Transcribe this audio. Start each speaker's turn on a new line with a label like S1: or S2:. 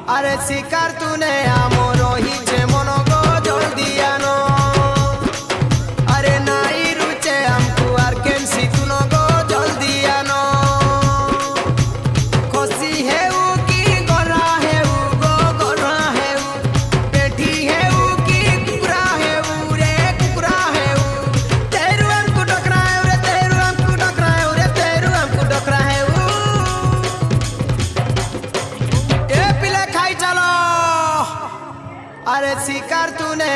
S1: আরে শিকার তুনে আমো রহিছে মন গো জলদি আনো আরে নাই রুচে আমকু আর কেনসি তুন গো জলদি আনো খসি হেউ কি গরা হেউ গো গরা হেউ পেঠি হেউ কি কুকুরা হেউ রে কুকুরা হেউ তেরু আমকু ডকরা হেউ রে তেরু আমকু ডকরা হেউ রে তেরু আমকু ডকরা হেউ अरे शिकार तूने